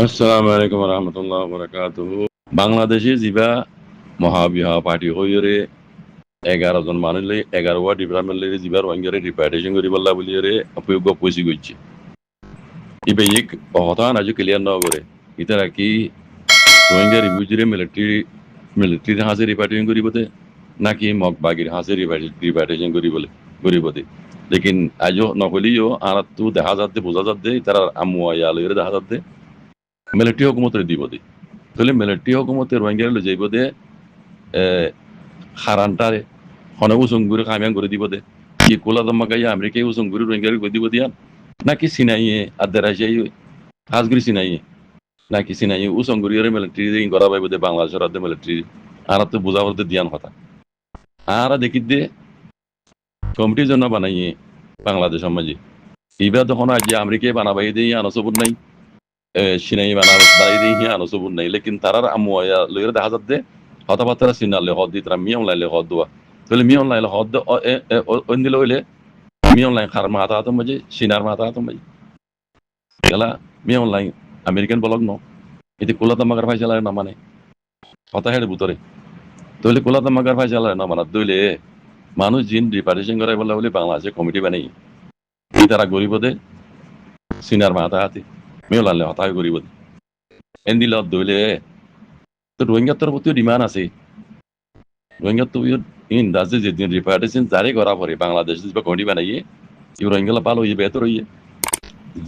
আসসালামু আলাইকুম রহমতুল্লাহ বরকাতুহ। বাংলাদেশে যা মহাবিহা পার্টি হইরে 11 জন মানুষ 11 ডিপার্টমেন্ট যা রোহিঙ্গারে রিপার্টেশন করি বললা বলি অপয়োগ পয়সি করছে ইবে হতান আজ ক্লিয়ার ন করে ইতারা কি রোহিঙ্গা রিফিউজিরে মিলিটারি হাসে রিপার্টেশন করিব দে নাকি মগ বাগির হাসে রিপার্টেশন করিব দে লেকিন আজও নকলিও আর তো দেখা যাচ্ছে বোঝা যাচ্ছে তারা আমুয়া ইয়ালরে দেখা যাচ্ছে মিলিটারি হুকুমতের দিব দে তাহলে মিলিটারি হুকুমতে রোহিঙ্গা যাইব দে হারান্টারে হনে উসুঙ্গুরি কামিয়ান করে দিব দে কি কোলা দম্মা গাইয়া আমেরিকায় উসুঙ্গুরি রোহিঙ্গারি করে দিব দিয়া নাকি সিনাইয়ে আদার আসিয়াই হাজগুড়ি সিনাইয়ে নাকি সিনাইয়ে উসুঙ্গুরি মিলিটারি করা পাইব দে বাংলাদেশের আদে মিলিটারি আর তো বোঝা বলতে দিয়ান কথা আর দেখি দে কমিটির জন্য বানাইয়ে বাংলাদেশ সমাজে এইবার তখন আজ আমেরিকায় বানাবাই দিয়ে আনসবুর নাই সিনাই বানাই দিয়ে আনসবুর নাই লেকিন তারার আমুয়া লইরে দেখা যাচ্ছে কথাবার্তা সিনালে হদ দিতরা মিয়ং লাইলে হদ দোয়া তাহলে মিয়ং লাইলে হদ অন্দিল হইলে মিয়ং লাইন খার মাথা হাতম বাজে সিনার মাথা হাতম বাজে গেলা মিয়ং লাইন আমেরিকান বলক ন এতে কোলাতা মাগার ভাই চালায় না মানে কথা হেড়ে বুতরে তাহলে কোলাতা মাগার ভাই চালায় না মানে দইলে মানুষ জিন রিপার্টেশন করাই বললা বলে বাংলাদেশে কমিটি বানাই তারা গরিব দে সিনার মাথা হাতে মিয়ং লাইলে হতায় গরিব দে এন্দিল দইলে তো রোহিঙ্গার তোর প্রতিও ডিমান্ড আছে রোহিঙ্গা তো ইন্দাজে যেদিন রিপার্টেশন জারি করা পরে বাংলাদেশ বা কমিটি বানাইয়ে এই রোহিঙ্গালা ভালো হইয়ে বেহতর হইয়ে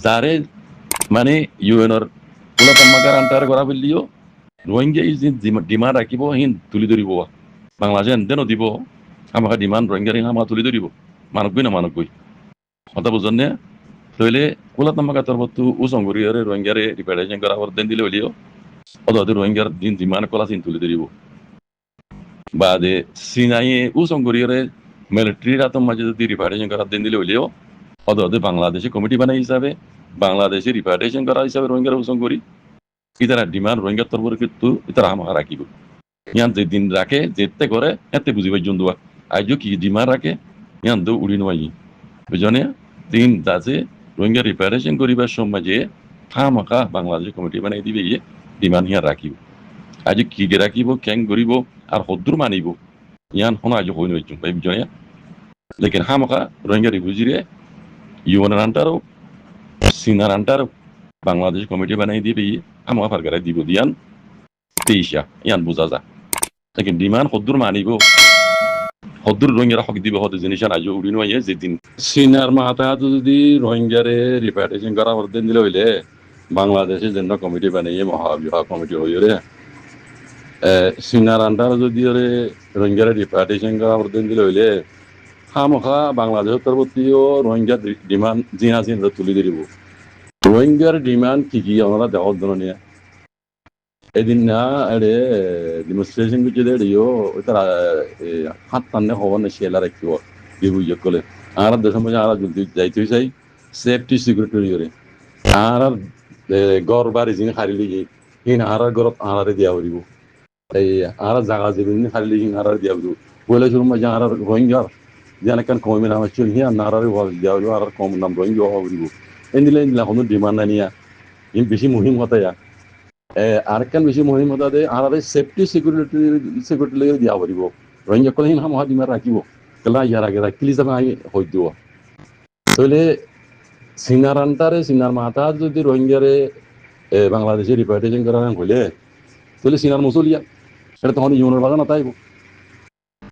যারে মানে ইউএনর পোলা তাম্মাকার আন্টার করা বললিও রোহিঙ্গা এই যে ডিমান্ড রাখিব হিন তুলি ধরিব বাংলাদেশে এনদেনও দিব আমাকে ডিমান্ড রোহিঙ্গার আমাকে তুলি ধরিব মানকবই না মানকবই কথা বুঝন নে তইলে কোলা তাম্মাকা তোর বস্তু উসঙ্গরিয়ারে রোহিঙ্গারে রিপার্টেশন করা দেন দিলে হইলিও অত রোহিঙ্গার দিন ডিমান্ড কলা চিন তুলি ধরিব বাদে সিনাইয়ে উসঙ্গরিয়ারে মিলিটারির আতম মাঝে যদি রিপার্টেশন করার দিন দিলে হইলেও অদে বাংলাদেশে কমিটি বানাই হিসাবে বাংলাদেশে রিপার্টেশন করা হিসাবে রোহিঙ্গার উসঙ্গরি ইতারা ডিমান্ড রোহিঙ্গার তরফরে কিন্তু ইতারা আমাকে রাখিব ইয়ান যে দিন রাখে যেতে করে এতে বুঝিবাই জন্দুয়া আজও কি ডিমান্ড রাখে ইয়ান তো উড়ি নোয়াই বুঝনে দিন যাতে রোহিঙ্গা রিপার্টেশন করিবার সময় যে আমাকা বাংলাদেশে কমিটি বানাই দিবে ইয়ে ডিমান্ড ইয়ান রাখিব আজ কি রাখিব কেং করিব আর হদ্দুর মানিব ইয়ান হন আজ হই নইছুম ভাই বুঝনে লেকিন হামকা রোহিঙ্গা রিফিউজিরে ইউএনের আন্টারও সিনার আন্টারও বাংলাদেশ কমিটি বানাই দিবে আমাকে ফারগারাই দিব দিয়ান তেইশা ইয়ান বুঝা যা লেকিন ডিমান্ড হদ্দুর মানিব হদ্দুর রোহিঙ্গারা হক দিব হতে জিনিস আজ উড়ি নয় যেদিন সিনার মাথা যদি রোহিঙ্গারে রিপার্টেশন করা দিন দিলে হইলে বাংলাদেশে যেন কমিটি বানাইয়ে মহাবিহা কমিটি হইরে সিনার আন্ডার যদি রোহিঙ্গারে রিপার্টেশন করা দিন দিলে হইলে হামখা বাংলাদেশের তরফতিও রোহিঙ্গার ডিমান্ড জিনা জিনা তুলি দিব রোহিঙ্গার ডিমান্ড কি আমরা দেওয়ার জন্য নিয়ে এদিন না এড়ে ডেমনস্ট্রেশন করছে এড়িও তারা হাত টানে হওয়ার না শেলা রাখিব দিব ইয়ে করলে আর দেশের মধ্যে আর যাইতে চাই সেফটি সিকিউরিটি করে আর গড় বাড়ি যিনি হারিলি হিন আর গড়ত আড়ারে দিয়া হরিব এই আর জায়গা যাবেন হারিলি হিন আর দিয়া হরিব বলে শুরু মাঝে আর রোহিঙ্গার যেন কেন কমে নাম চল হিয়া নারারে দিয়া হরিব আর কম নাম রোহিঙ্গা হরিব এদিলে কোনো ডিমান্ড নিয়া ইন বেশি মুহিম হতায়া আরেকখান বেশি মহিম হতা দে আর সেফটি সিকিউরিটি লেগে দিয়া পারিব রোহিঙ্গা কলে হিন হাম ডিমান্ড রাখিব কেলা ইয়ার আগে রাখিলি যাবে আই হই দিব তাহলে সিনার আন্টারে সিনার মাথা যদি রোহিঙ্গারে বাংলাদেশে রিপার্টেশন করা হইলে তাহলে সিনার মুসলিয়া এটা তখন ইউনের বাজার না তাইব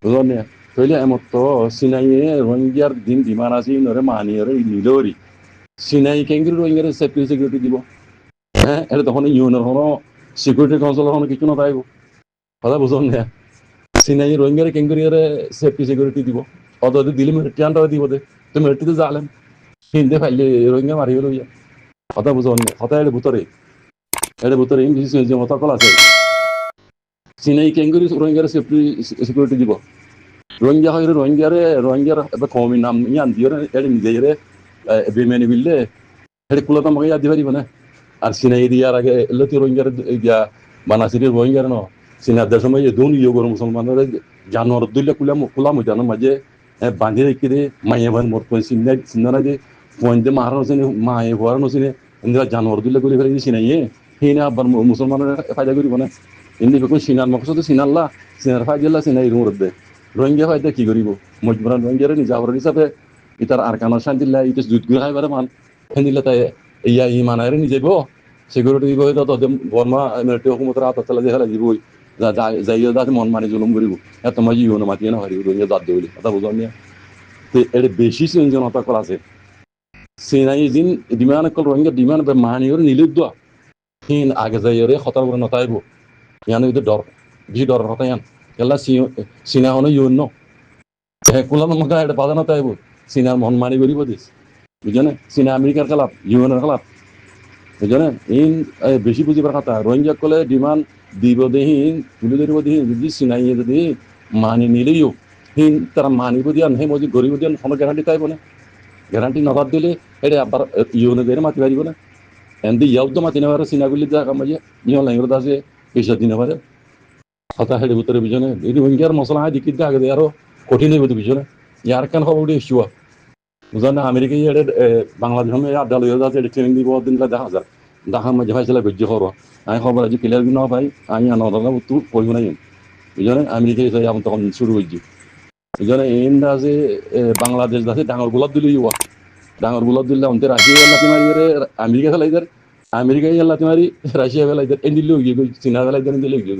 বুঝলেন না তাহলে এমত তো সিনাইয়ে রোহিঙ্গার দিন ডিমান্ড আছে ইউনরে মানিয়রে নিলরি সিনাই কেঙ্গির রোহিঙ্গারে সেফটি সিকিউরিটি দিব হ্যাঁ এটা তখন ইউনের কোনো সিকিউরিটি কাউন্সিলের কোনো কিছু না তাইব কথা বুঝুন না সিনাই রোহিঙ্গারে কেঙ্গুরিয়ারে সেফটি সিকিউরিটি দিব অত দিলে মিলিটারি আন্ডারে দিব দে তো মিলিটারিতে যালেন হিন্দে ফাইলে রোহিঙ্গা মারিব লইয়া কথা বুঝুন না কথা এর ভিতরে ইংলিশ যে মত কল আছে সিনাই কেঙ্গুরি রোহিঙ্গারে সেফটি সিকিউরিটি দিব রোহিঙ্গা হয় রোহিঙ্গার এবার কমি নাম ইয়ান দিয়ে এটা নিজেরে বেমেনি বিললে এটা কুলাতা আমাকে ইয়াদ দিবারিব না আর সিনাই দিয়ার আগে এলতি রোহিঙ্গার ইয়া বানাসিরি রোহিঙ্গার ন সিনাদের সময় দুন ইয়োগর মুসলমানের জানোয়ার দুইলে কুলাম জানো মাঝে বাঁধি রেখে দে মাইয়ে ভান মোট সিনারা যে পয়েন্টে মারা নসিনে মায়ে ভরা নসিনে ইন্দিরা জানোয়ার দুইলে গুলি ফেলে সিনাইয়ে হিনা আবার মুসলমানের ফায়দা করিব না ইন্দি বেকুন সিনার মকসদ সিনাল্লা সিনার ফায়দা সিনাই রুমরদে রোহিঙ্গা ফায়দা কি করিব মজবুরান রোহিঙ্গারে নিজা হওয়ার হিসাবে ইতার আরকানোর শান্তিল্লা ইতে যুদ্ধ করে খাইবারে মান হেন্দিল্লা তাই ইয়া ই মানায় নিজেব সিকিউরিটি দিব তো বর্মা মিলিটারি হুকুমতের হাত তলা দিয়ে ফেলা দিবই যাইও যাতে মন মানি জুলুম করিব এত মাঝি ইউনো মাতিয়ে না হারিব রোহিঙ্গা দাঁত দেবলি কথা বুঝলাম না তো এর বেশি জনতা কল আছে সিনাই দিন ডিমান কল রোহিঙ্গা ডিমান বে মানিওর নিলিদ্দ হিন আগে যাইরে খতর করে নতাইব ইয়ানো ইতে ডর বেশি ডর কথা ইয়ান এলা সিনা হনো ইউন ন কুলাম মকা এটা বাধা নতাইব সিনার মন মানি করিব দিস বুঝনে সিনা আমেরিকার খেলাফ ইউএনের খেলাফ বুঝনে ইন বেশি বুঝিবার কথা রোহিঙ্গা কলে ডিমান্ড দিব দেহিন তুলে ধরিব দেহিন যদি সিনাই যদি মানি নিলেও হিন তারা মানিব দিয়ান হে মজি গরিব দিয়ান কোনো গ্যারান্টি তাইব না গ্যারান্টি নবাদ দিলে এটা আবার ইউনে দিয়ে মাতি পারিব না এন্দি ইয়াউদ্দ মাতি নেওয়ার সিনাগুলি দেখা মাঝে ইয়ন লাইঙ্গর আছে পয়সা দিনে পারে কথা হেডে ভিতরে বুঝনে এই রোহিঙ্গার মশলা হয় দিকির আগে আরো কঠিন হইব বুঝনে ইয়ার কেন খবর উঠে এসুয়া বুঝলেন না আমেরিকা এটা বাংলাদেশ আড্ডা লইয়া যাচ্ছে এটা ট্রেনিং দিব দিন দেখা যায় দেখার মাঝে ভাইছিল বেজ্য খবর আমি খবর আজ ক্লিয়ার না পাই আমি আনন্দ তুই কইব নাই বুঝলেন আমেরিকা যাই আমি তখন শুরু হয়েছি বুঝলেন ইন্ডা যে বাংলাদেশ আছে ডাঙর গোলাপ দিলে ইউয়া ডাঙর গোলাপ দিলে অন্তে রাশিয়া লাতি মারি আমেরিকা ফেলাইদের আমেরিকা লাতি মারি রাশিয়া ফেলাইদের এন্দিলেও গিয়ে চীনা ফেলাইদের এন্দিলেও গিয়ে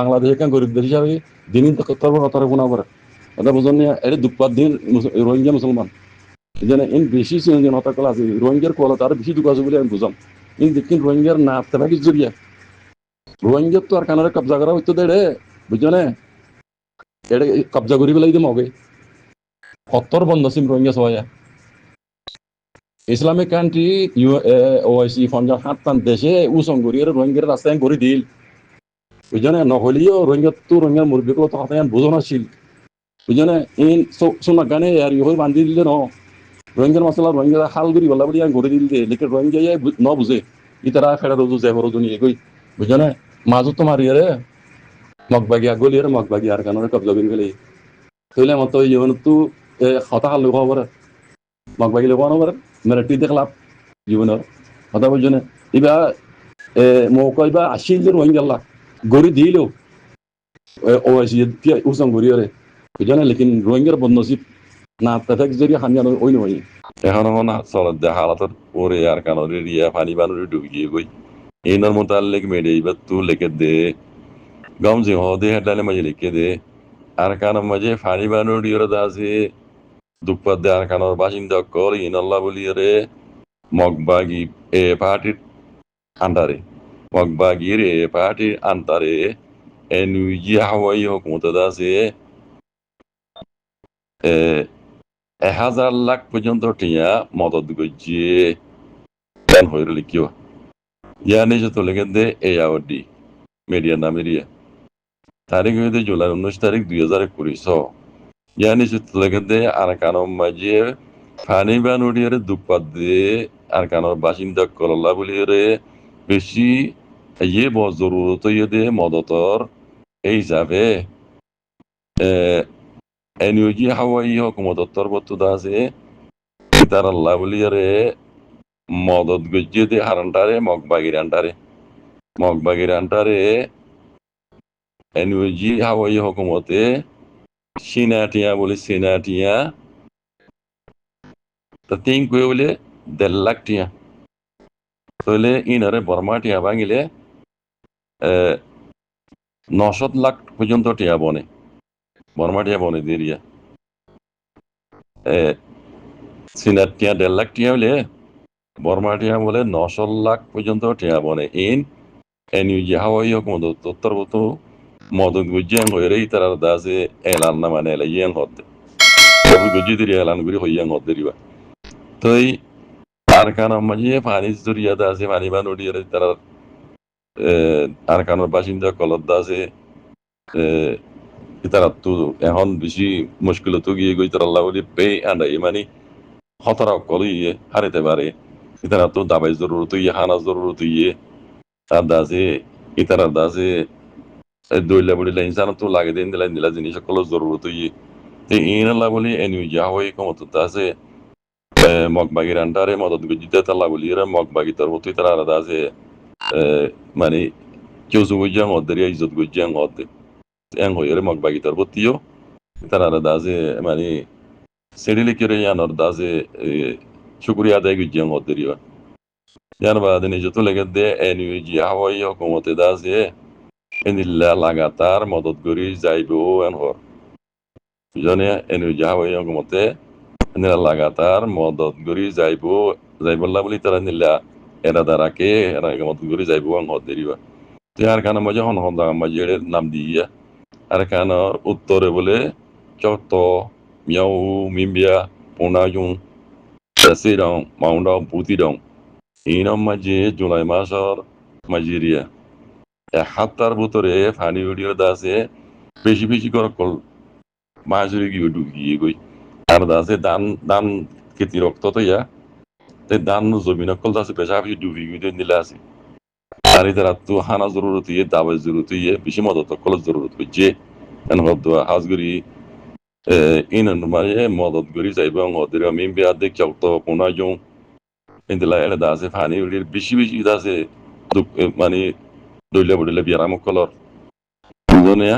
বাংলাদেশে কেন গরিব দেশ হিসাবে দিনই তো কত কথা কোনা করে কথা বুঝলেন না এটা দুপাত দিন রোহিঙ্গা মুসলমান যেন ইন বেশি জনতা কলা আছে রোহিঙ্গার কলা তার বেশি দুঃখ আছে বলে আমি বুঝাম ইন দেখিন রোহিঙ্গার না তেবা কিছু জড়িয়া রোহিঙ্গার তো আর কানারে কবজা করা হইতো দে রে বুঝনে এটা কবজা করি পেলাই দিম হবে কত্তর বন্ধ সিম রোহিঙ্গা সবাই ইসলামিক কান্ট্রি ওআইসি ফঞ্জাব সাতটান দেশে উসং করি রোহিঙ্গার রাস্তায় করে দিল বুঝনে নহলিও রোহিঙ্গা তো রোহিঙ্গার মুরব্বীগুলো তো হাতে বুঝন আসছিল বুঝনে ইন সোনা গানে আর ইহই বান্ধি দিলে ন রোহিঙ্গার মশলা রোহিঙ্গা হাল করি বলা বলি আমি গড়ে দিল দে লেকিন রোহিঙ্গা ন বুঝে ইতারা ফেরা রোজু যায় রোজু নিয়ে গই বুঝনে মাজত তো মারি রে মগবাগি আগলি রে মগবাগি আর কানরে কবজা করি ফেলে তইলে মতো ইয়ন তো হতা হাল লোক হবার মগবাগি লোক হবার মেরে টি দেখলাম জীবনের কথা বুঝনে ইবা মৌকইবা আসিল রোহিঙ্গা লাখ গড়ি দিল ওআইসি উসং গড়ি রে বুঝনে লেকিন রোহিঙ্গার বদনসিব না তাফেক জরি খানিয়ানো ওই নয় এখন না চলত দে হালাতত ওরে আর কানরে রিয়া পানি বানুরে ডুবিয়ে গই এইনার মোতালেক মেডে ইবা তু লেকে দে গম যে হদে হেডলানে মাঝে লিখে দে আর কানের মাঝে পানি বানুরে দাসে দুপাত দে আর কানের বাসিন্দা কর ইনাল্লাহ বলিয়ে মগবাগি এ পার্টির আন্ডারে মগবাগির এ পার্টির আন্ডারে এনুজি হাওয়াই হুকুমত দাসে 1000 লাখ পর্যন্ত টিয়া মদত গজিয়ে প্ল্যান হয়ে লিখিও ইয়ানি যে তো লেগে দে এ আওডি মিডিয়া নামেরিয়া তারিখ হইতে জুলাই 19 তারিখ 2021 ইয়ানি যে তো লেগে দে আর কানো মাঝে ফানি বানুড়িয়ারে দুপাত দে আর কানোর বাসিন্দা কললা বলিয়ে বেশি ইয়ে বহুত জরুরত ইয়ে দে মদতর এই হিসাবে এনইউজি হাওয়াই হুকুমতর বত্তুদা আছে তার আল্লাহ বলিয়ারে মদত গজিয়ে দে হারান্টারে মগবাগির আন্টারে এনইউজি হাওয়াই হুকুমতে সিনাটিয়া বলে সিনাটিয়া তা তিন কয়ে বলে 1.5 লাখ টিয়া তাহলে ইনারে বর্মা টিয়া ভাঙিলে 900 লাখ পর্যন্ত টিয়া বনে বর্মা টিয়া বনে দিরিয়া সিনার টিয়া 1.5 লাখ টিয়া হলে বর্মা টিয়া বলে 900 লাখ পর্যন্ত টিয়া বনে ইন এনইউজি হাওয়াই হুকুমত উত্তর বতো মদত গুজিয়াং হয়ে তারা দাসে এলান না মানে এলা ইয়াং হতে গুজি দিরি এলান গুরি হইয়াং হতে দিবা তই আর কানোর মাঝে পানি জড়িয়া আছে পানি বানুড়িয়ে তারা আর কানোর বাসিন্দা কলত আছে তারা তো এখন বেশি মুশকিল তো গিয়ে গই তারা আল্লাহ বলি বে আন্ডাই মানে হতরা কল ইয়ে হারিতে পারে তারা তো দাবাই জরুরত ইয়ে হানা জরুরত ইয়ে তার দাসে ইতারা দাসে দইলা বলিলা ইনসান তো লাগে দিন দিলা দিলা জিনিস সকল জরুরত ইয়ে ইন আল্লাহ বলি এনইউজি হাওয়াই কমত আছে মগবাগির আন্ডারে মদত গজিতে তাল্লা বলিয়ে মগবাগি তোর মতোই তারা আলাদা আছে মানে কেউ গজ্জাং অদ্দের ইজ্জত গজ্জাং অদ্দে এং হইরে মগ বাগিতার বত্তিও তারা দাজে মানে সেডিলে কেরে ইয়ানর দাজে শুক্রিয়া আদায় গজ্জাং অদ্দের ইয়ার বাদে নিজত লেগে দে এনইউজি হাওয়াই হকুমতে দাজে এনিল্লা লাগাতার মদত করি যাইব এন হর জনে এনইউজি হাওয়াই হকুমতে এনিল্লা লাগাতার মদত করি যাইবল্লা বলি তারা নিল্লা এরা দ্বারাকে এরা মদত করি যাইব এন হর দেরিবা আর কানা মাঝে হন হন দাগা মাঝে নাম দিয়া আর কানার উত্তরে বলে চত মিয়াও মিম্বিয়া পোনাজুং সেরং মাউন্ডাও পুতিরং ইনম মাঝে জুলাই মাসর মাঝিরিয়া হাত্তার ভিতরে ফানি ভিডিও দাসে বেশি বেশি করে কল মাঝুরি গিয়ে ঢুকিয়ে গই আর দাসে দান দান খেতি রক্ত তো ইয়া তাই দান জমিন কল দাসে বেশা বেশি ডুবি গিয়ে নিলে আছে আর ইতার তো হানা জরুরত ইয়ে দাবার জরুরত ইয়ে বেশি মদত কল জরুরত হচ্ছে এন হদ হাজগুড়ি ইনন মাঝে মদত করি যাইব ওদের মিম বিয়া দেখ চক্ত কোনা জং ইন্দিলা এলে দাসে ফানি ভিডিও বেশি বেশি দাসে মানে দইলে বডিলে বিয়ারাম কলর দুজনে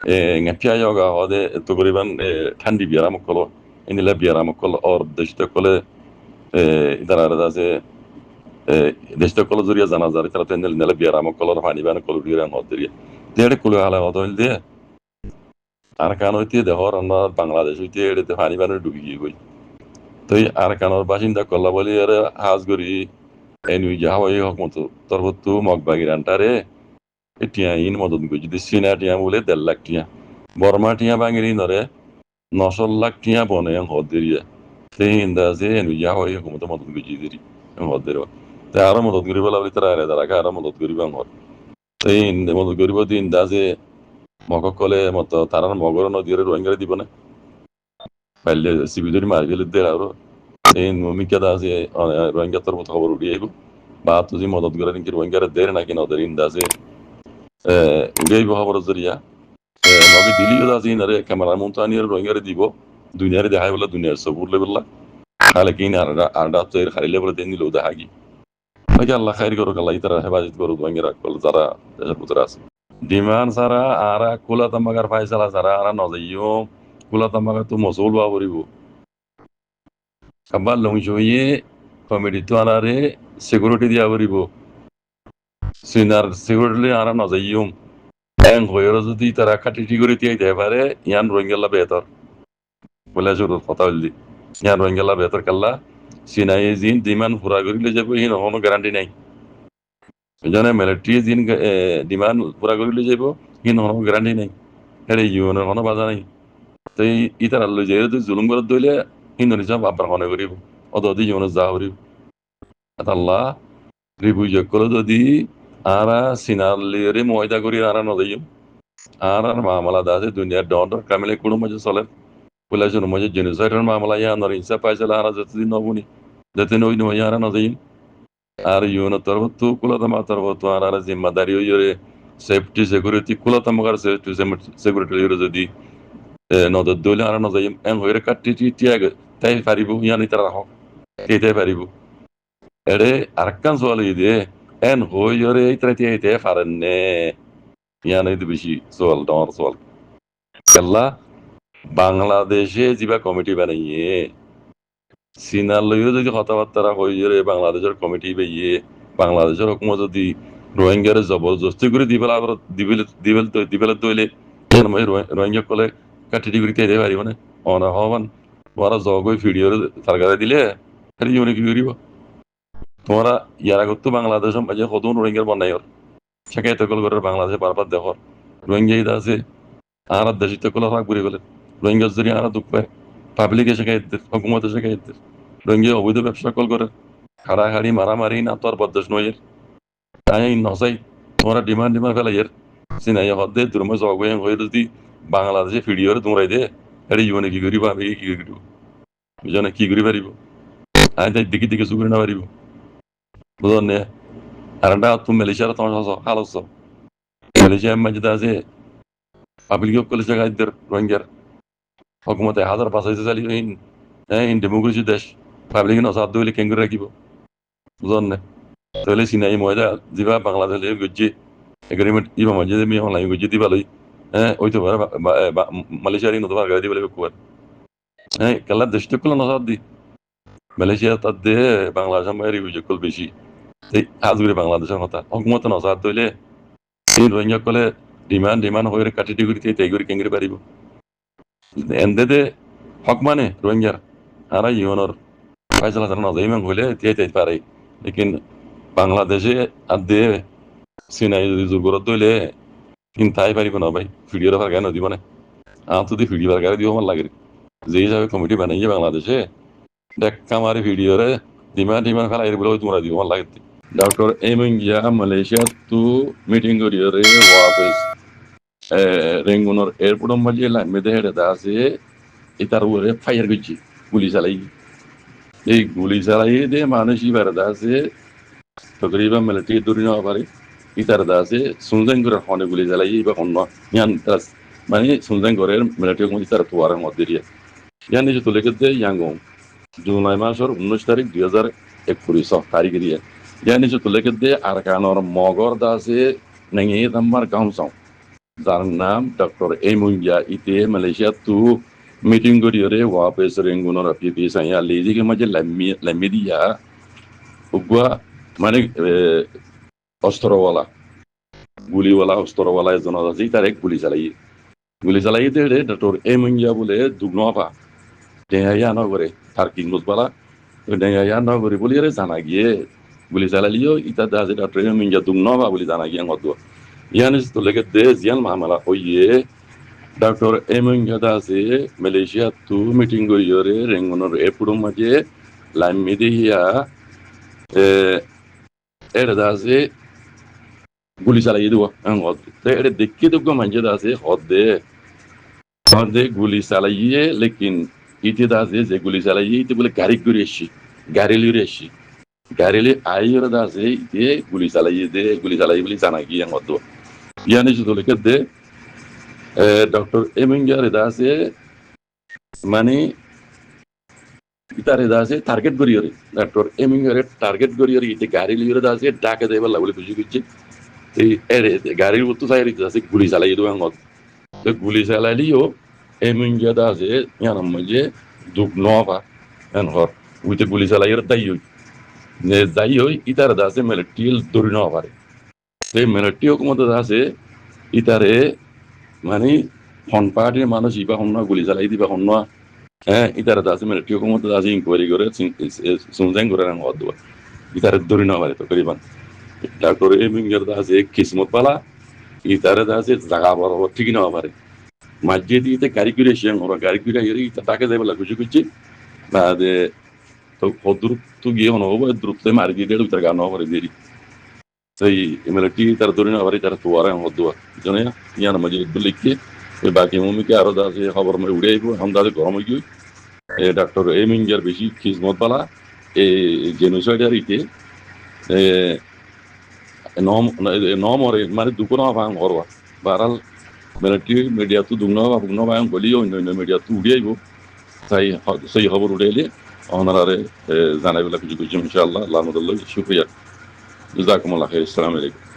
ngapia yoga hode tugriban thandi biaram kolo inila biaram kolo or deshte kole idara dase deshte kolo zuriya jana zari tara tenel nela biaram kolo hani ban kolo biaram hodriya dede kolo hala hodol de আর কান হইতে দেহর আমরা বাংলাদেশ হইতে এড়ে পানি বানের ডুবি গিয়ে গই তো এই আর কানোর বাসিন্দা কল্লা বলি এর হাজগরি এনুই যাওয়াই হোক মতো তরবত্তু মগবাগির আন্টারে টিয়া ইন মদন গই যদি সিনা টিয়া বলে 1.5 লাখ টিয়া বর্মা টিয়া বাঙিরি নরে 9 লাখ টিয়া বনে হদেরিয়া সেই ইন্দাজে এনুই যাওয়াই হোক মতো মদন গই জিদিরি হদের তে আরো মদত করিব লাগলি তারা আরে দাঁড়াকে আরো মদত করিব আমার এই মদত করিব দিন দাজে মককলে মতো তারার মগর নদীর রোহিঙ্গারে দিব না পাইলে সিবিদরি মারি ফেলে দে আর এই মিকা দাজে রোহিঙ্গা তোর মতো খবর উড়িয়ে আইব বা তুই মদত করে নাকি রোহিঙ্গারে দের নাকি নদের ইন্দাজে উড়িয়ে খবর জরিয়া নবী দিলিও দাজে ইনারে ক্যামেরা মন্তানির রোহিঙ্গারে দিব দুনিয়ারে দেখাই বলে দুনিয়ার সব উড়লে বললা খালে কিনা আরডা তো এর খাইলে বলে দেন দিল দেখাগি নাকি আল্লাহ খাইর করুক আল্লাহ তারা হেফাজত করুক রোহিঙ্গারা যারা দেশের ভিতরে আছে ডিমান্ড সারা আর কুলা তাম্বাগার ফাইসালা সারা আর নজাইও কুলা তাম্বাগার তো মসুল বা বরিব আবার লংশয়ে কমিটি তো আনারে সিকিউরিটি দিয়া বরিব সিনার সিকিউরিটি আর নজাইও এং হয়ের যদি তারা কাটিটি করে দিতে পারে ইয়ান রোহিঙ্গালা বেহতর বলে শুরু কথা বললি ইয়ান রোহিঙ্গালা বেহতর কাল্লা সিনাই জিন ডিমান্ড পুরা করিলে যাব হিন কোনো গ্যারান্টি নাই জানে মিলিটারি জিন ডিমান্ড পুরা করিলে যাব হিন কোনো গ্যারান্টি নাই এটা ইউনের কোনো বাধা নাই তো ইতার আল্লো যে জুলুম করে দইলে হিন্দুনিজম আবার মনে করিব অদি ইউনের যা করিব আল্লাহ রিভু করে যদি আরা সিনালিরে ময়দা করি আরা নদীম আর মামলা দাসে দুনিয়ার ডর কামিলে কোনো মজা চলে বলে শুনো মজা জেনোসাইডের মামলা ইয়ানোর ইনসা পাইছিল আরা যতদিন নবনি যেতে নই নই আরা নদীম আর ইউনো তরবতু কুলতমা তরবতু আর জিম্মাদারি হইরে সেফটি সিকিউরিটি কুলতমগার সেফটি সিকিউরিটি হইরে যদি নজর দইলে আর নজাইম এন হইরে কাটি টিয়াগে তাই পারিব ইয়ানি তারা হক এইটাই পারিব এরে আরেকখান সোয়াল দিয়ে এন হইরে এইটাই এইটাই পারেন নে ইয়ানি বেশি সোয়াল ডর সোয়াল কেল্লা বাংলাদেশে যিবা কমিটি বানাইয়ে সিনার লইও যদি কথাবার্তা হইরে বাংলাদেশের কমিটি বেয়ে বাংলাদেশের হুকুমত যদি রোহিঙ্গার জবরদস্তি করে দিবেলে দইলে রোহিঙ্গা কলে কাটি করে দিতে পারিব না অনাহবান তোমরা জগই ভিডিওর সরকারে দিলে ইউনি কি করিব তোমরা ইয়ার আগত তো বাংলাদেশ মাঝে কতজন রোহিঙ্গার বন্যায় শেখাই তকল করে বাংলাদেশে বারবার দেখর রোহিঙ্গা ইদা আছে আর দেশি তকল রাগ ঘুরে গেলে রোহিঙ্গা যদি আর দুঃখ পায় পাবলিকে শেখাই হুকুমতে শেখাই রোহিঙ্গা অবৈধ ব্যবসা কল করে হাড়াহাড়ি মারামারি না তোর বদেশ নয়ের তাই নসাই তোমরা ডিমান্ড ফেলাইয়ের সিনাই হদে দুর্ময় জগই হয়ে যদি বাংলাদেশে ভিডিওরে তোমরাই দে এটা ইউনে কি করিব আমি কি করিব বুঝনে কি করি পারিব আমি তাই দেখি দেখি চুকরি না পারিব বুঝন নে আর তুমি মালয়েশিয়ার তোমার হালস মালয়েশিয়া মাঝে আছে পাবলিক কলেজ জায়গাদের রোহিঙ্গার হুকুমতে হাজার বাঁচাইতে চালি ডেমোক্রেসি দেশ পাবলিক নসাদ দইলে কেন করে রাখিব বুঝন নে তাহলে সিনাই ময়দা দিবা বাংলাদেশে গজ্জি এগ্রিমেন্ট ইবা মধ্যে মি অনলাইন গজ্জি দিবা লই হ্যাঁ ওই তো মালয়েশিয়ার নতুন বার্গার দিবা লই কুয়ার হ্যাঁ কালার দেশটা কুলা নসাদ দি মালয়েশিয়া তার দে বাংলাদেশ মায়ের ইউজকল বেশি এই আজগুড়ি বাংলাদেশের কথা হকমত নসাদ দইলে এই রোহিঙ্গা কলে ডিমান্ড হয়ে কাটি ডিগুড়ি তাই করে কেঙ্গিরি পারিব এনদে হক মানে রোহিঙ্গার আর ইউনর ফয়সালা তারা নজাই মান হইলে তাই পারে লেকিন বাংলাদেশে আর দে সিনাই যদি জোরগরত দইলে কিন্তু তাই পারিব না ভাই ভিডিওর ভার গায়ে নদীব না আমার তো ভিডিও ভার গায়ে দিব আমার লাগে যে হিসাবে কমিটি বানাইছে বাংলাদেশে দেখা মারি ভিডিওরে ডিমান্ড ফেলাই বলে তোমরা দিব আমার লাগে ডক্টর এমিংয়া মালয়েশিয়া তু মিটিং করিয়রে ওয়াফেস রেঙ্গুনর এয়ারপোর্ট মাঝে লাইন মেদে হেডে আছে এটার উপরে ফায়ার করছি গুলি চালাই এই গুলি চালাই দে মানুষ ইবার আছে তকরিবান মিলিটারি দূরে নেওয়া পারে ইতার আছে সুনজেন করে হনে গুলি চালাই বা অন্য ইয়ান মানে সুনজেন করে মিলিটারি মধ্যে তার তোয়ারের মধ্যে দিয়ে ইয়ান নিজে তুলে গেছে ইয়াঙ্গং জুলাই মাসের 19 তারিখ 2021 তারিখে দিয়ে ইয়ান নিজে তুলে গেছে আর কানর মগর দাসে নেঙে নাম্বার গামসাও যার নাম ডক্টর এমুইয়া ইতে মালয়েশিয়া তু মিটিং করিয়রে ওয়াপেস রেঙ্গুনর পিপি সাইয়া লেজিকে মাঝে লাম্মি দিয়া উগুয়া মানে অস্ত্রওয়ালা গুলিওয়ালা অস্ত্রওয়ালা এজন আছে তার এক গুলি চালাই দে ডক্টর এমুইয়া বলে দুগ্নপা ডেঙ্গাইয়া নগরে তার কিংবত পালা ডেঙ্গাইয়া নগরে বলি জানা গিয়ে গুলি চালালিও ইতা দাজে ডক্টর এমুইয়া দুগ্নপা বলে জানা গিয়ে মত ইয়ানিস তো লেগে দে জিয়ান মামলা হইয়ে ডক্টর এমুইয়া দাসে মালয়েশিয়া তু মিটিং করিয়রে রেঙ্গুনর এপুডম মাঝে লাইম মিদিয়া এটা দাসে গুলি চালাই দিব এটা দেখে তো মাঝে দাসে হদে গুলি চালাইয়ে লেকিন ইতি দাসে যে গুলি চালাইয়ে ইতি বলে গাড়ি করে এসছি গাড়ি আইয়ের দাসে ইতে গুলি চালাই বলে জানা গিয়ে মত ইয়ানি শুধু লেখে দে ডক্টর এমিঙ্গার দাসে মানে ইতারে দাসে টার্গেট করিয়রে ডক্টর এমিঙ্গারে টার্গেট করিয়রে ইতে গাড়ি লিয়রে দাসে ডাকে দেবার লাগলে বুঝি করছে এই গাড়ির উত্তর সাইড আছে গুলি চালাই দেওয়া মত গুলি চালাইলিও এমিঙ্গা দাসে ইয়ানার মাঝে দুঃখ নপা এনহর উইতে গুলি চালাইয়ের দায়ী হই ইতারে দাসে মিলিটারি দৌড়ি নেওয়া পারে এই মিলিটারি হুকুমত দাসে ইতারে মানে হন পার্টির মানুষ ইবা হন গুলি চালাই দিবা হন হ্যাঁ ইতারে দাসে মিলিটারি হুকুমত দাসে ইনকোয়ারি করে সুনজেন করে হদ দেওয়া ইতারে দৌড়ি নেওয়া পারে তকরিবান ডক্টর এমিঙ্গার দাসে কিসমত পালা ইতারে দাসে জাগা বরাবর ঠিক নেওয়া পারে মাঝে দিয়ে গাড়ি করে এসে গাড়ি করে ইতা তাকে যাই বলা খুশি করছি বাদে তো দ্রুত তো গিয়ে হবো দ্রুত মারি দিয়ে উত্তর গান হওয়ার দেরি সেই মিলিটারি তারা ধরে নেওয়া পারে তারা তোয়ারে হদ দেওয়া জানে ইয়ার মাঝে লিখে বাকি মমিকে আরো দাসে খবর মানে উড়ে আইব এখন দাসে গরম হয়ে গিয়ে ডক্টর এমিঙ্গার বেশি খিসমত পালা এই জেনোসাইডার ইতে নমরে মানে দুপুর ভাঙ হরবা বারাল মিলিটারি মিডিয়া তো দুগ্ন ভাঙ গলিও অন্য মিডিয়া তো উড়ে আইব তাই সেই খবর উড়ে এলে ওনারে জানাই বলে কিছু ইনশাআল্লাহ আল্লাহ মদল্লাহ শুক্রিয়া জাজাকুমুল্লাহ খাইর আসসালামু আলাইকুম